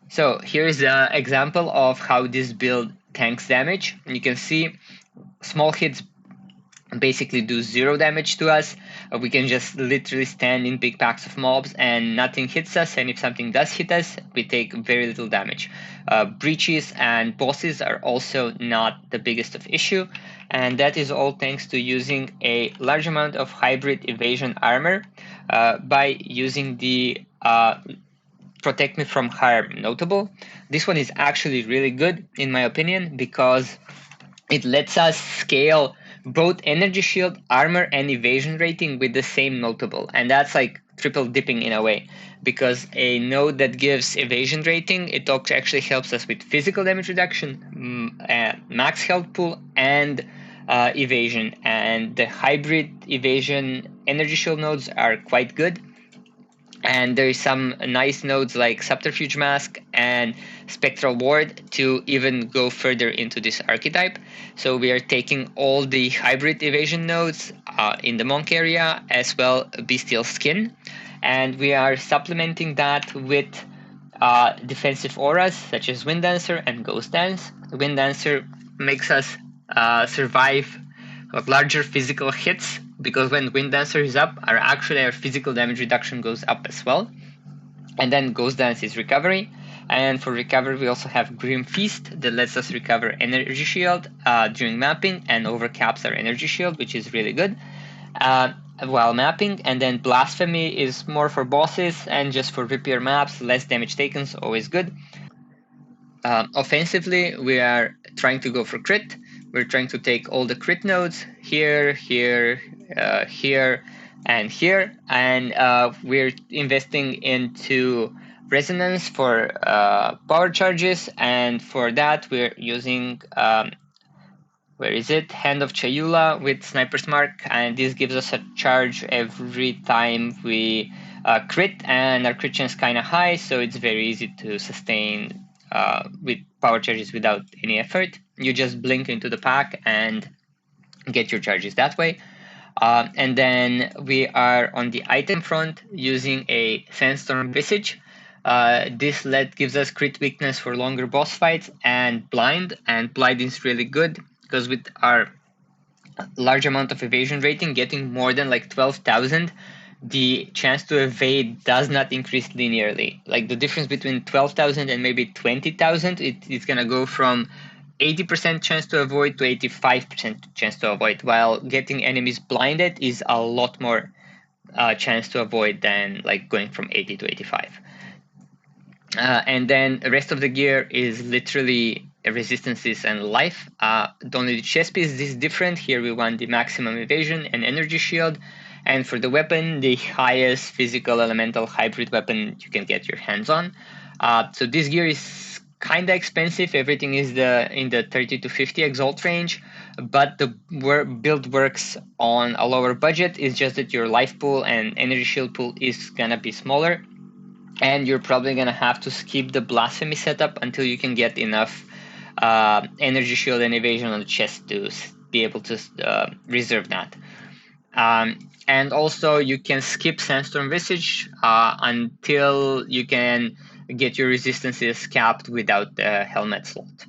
So here's an example of how this build tanks damage. You can see small hits basically do 0 damage to us. We can just literally stand in big packs of mobs and nothing hits us, and if something does hit us, we take very little damage. Breaches and bosses are also not the biggest of issue, and that is all thanks to using a large amount of hybrid evasion armor by using the Protect Me From Harm notable. This one is actually really good in my opinion because it lets us scale both energy shield, armor, and evasion rating with the same notable, and that's like triple dipping in a way, because a node that gives evasion rating, it actually helps us with physical damage reduction, max health pool, and evasion. And the hybrid evasion energy shield nodes are quite good. And there is some nice nodes like Subterfuge Mask and Spectral Ward to even go further into this archetype. So we are taking all the hybrid evasion nodes in the Monk area, as well Bestial Skin, and we are supplementing that with defensive auras such as Wind Dancer and Ghost Dance. Wind Dancer makes us survive larger physical hits, because when Wind Dancer is up, our physical damage reduction goes up as well. And then Ghost Dance is recovery. And for recovery, we also have Grim Feast that lets us recover energy shield during mapping and overcaps our energy shield, which is really good while mapping. And then Blasphemy is more for bosses and just for repair maps, less damage taken, so always good. Offensively, we are trying to go for crit. We're trying to take all the crit nodes here, here, here, and here, and we're investing into resonance for power charges, and for that we're using where is it? Hand of Chayula with Sniper's Mark, and this gives us a charge every time we crit, and our crit chance is kind of high, so it's very easy to sustain with power charges without any effort. You just blink into the pack and get your charges that way. And then we are on the item front using a Sandstorm Visage. This gives us crit weakness for longer boss fights and blind is really good because with our large amount of evasion rating, getting more than like 12,000, the chance to evade does not increase linearly. Like the difference between 12,000 and maybe 20,000, it's gonna go from 80% chance to avoid to 85% chance to avoid, while getting enemies blinded is a lot more chance to avoid than like going from 80 to 85. And then the rest of the gear is literally resistances and life. Only the chest piece is different. Here we want the maximum evasion and energy shield. And for the weapon, the highest physical elemental hybrid weapon you can get your hands on. So this gear is kind of expensive. Everything is in the 30 to 50 exalt range, but the build works on a lower budget. It's just that your life pool and energy shield pool is gonna be smaller, and you're probably gonna have to skip the Blasphemy setup until you can get enough energy shield and evasion on the chest to be able to reserve that. And also you can skip Sandstorm Visage until you can get your resistances capped without the helmet slot.